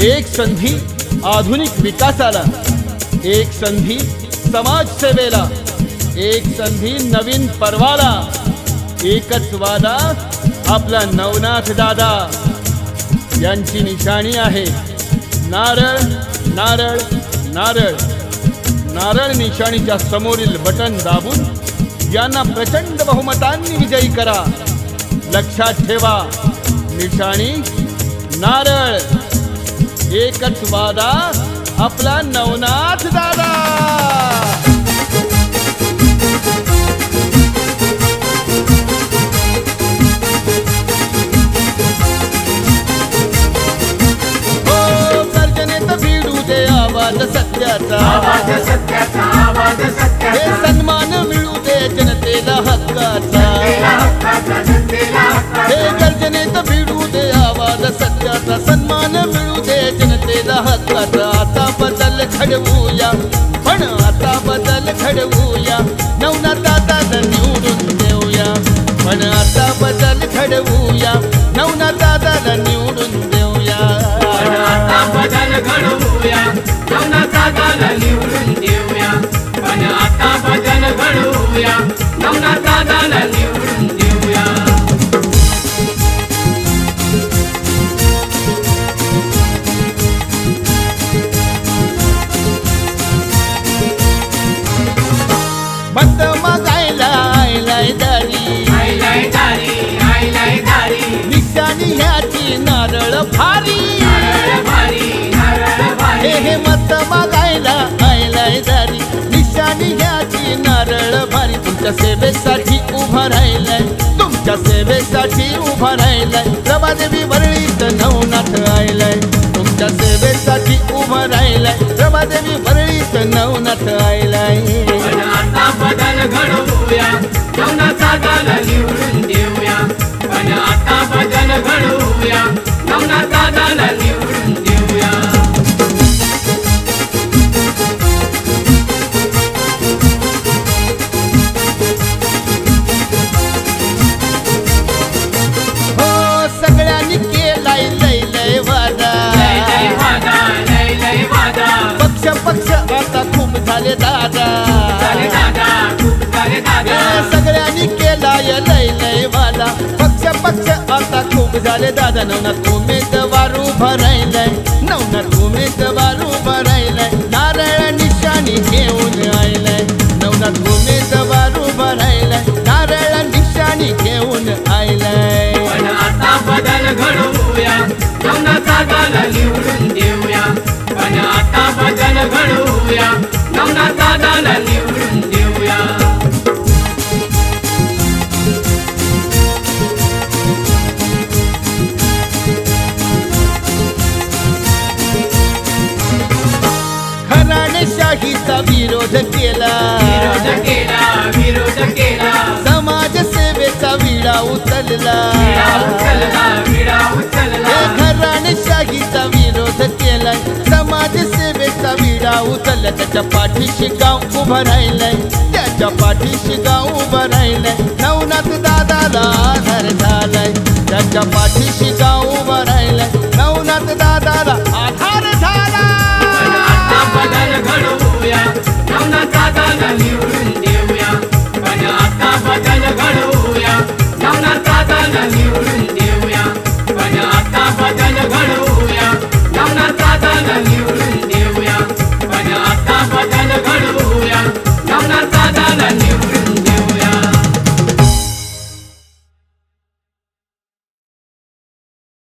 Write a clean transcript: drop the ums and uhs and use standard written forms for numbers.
एक संधी आधुनिक विकासाला, एक संधी समाजसेवेला, एक संधी नवीन पर्वाला, एकच वादा आपला नवनाथ दादा यांची निशाणी आहे नारळ नारळ नारळ। नारळ निशाणीच्या समोरील बटन दाबून यांना प्रचंड बहुमतांनी विजयी करा। लक्षात ठेवा, निशाणी नारळ, एकच वादा आपला नवनाथ दादा। सत्याचा आवाज, सत्याचा आवाज, हे सन्मान मिळू दे जनतेला हक्काचा, हे गर्जनेत भिडू दे आवाज सत्याचा, सन्मान मिळू दे जनतेला हक्काचा। आता बदल घडवूया, पण आता बदल घडवूया, नवनाथ दादाला निवडून देऊया, पण आता बदल घडवूया, नवनाथ दादाला निवडून देऊया, पण आता बदल घडवूया, नवनाथ दादाला निवडून देऊया, पण आता बदल घडवूया, नवनाथ दादाला निवडून देऊया। मत मागायला आयलाय दारी, आयलाय दारी, आयलाय दारी, निशाणी ह्याची नारळ भारी, नारळ भारी, नारळ भारी, हे मत मागायला आयलाय दारी, निशाणी ह्याची नारळ भारी। तुमच्या सेवेसाठी उभा राहिलाय, तुमच्या सेवेसाठी उभा राहिलाय, प्रभादेवी वरळीत नवनाथ आयलाय, तुमच्या सेवेसाठी उभा राहिलाय, प्रभादेवी वरळीत नवनाथ आयलाय। पण आता बदल घडवूया, नवनाथ दादाला निवडून देऊया, पण आता बदल घडवूया, नवनाथ दादाला निवडून देऊया। हो सगळ्यांनी केलाय लय लय वादा, लय लय वादा, लय लय वादा, पक्ष पक्ष आता खूप झाले दादा, झाले दादा, खूप झाले दादा, सगळ्यांनी केलाय लय लय वादा, पक्ष पक्ष आता खूप झाले दादा। नवनाथ उमेदवार उभा राहिलाय, नवनाथ उमेदवार उभा राहिलाय, नारळ निशाणी घेऊन आयलाय, नवनाथ उमेदवार उभा राहिलाय, नारळ निशाणी घेऊन आयलाय। पण आता बदल घडवूया, नवनाथ दादाला निवडून देऊया, पण आता बदल घडवूया, नवनाथ दादाला निवडून देऊया। घराणेशाहीचा विरोध केला, विरोध केला, विरोध केला, समाज सेवेचा विडा उचलला, विडा उचलला, विडा उचलला, घराणेशाहीचा विरोध केलाय, समाज सेवेचा विडा उचलला, त्याच्या पाठीशी गाव उभं राहिलंय, त्याच्या पाठीशी गाव उभं राहिलंय, नवनाथ दादाला आधार झालाय, त्याच्या पाठीशी गाव उभं राहिलंय, नवनाथ दादाला आधार झाला। पण आता बदल घडवूया, नवनाथ दादाला निवडून देऊया, पण आता बदल घडवूया, नवनाथ दादाला निवडून देऊया, पण आता बदल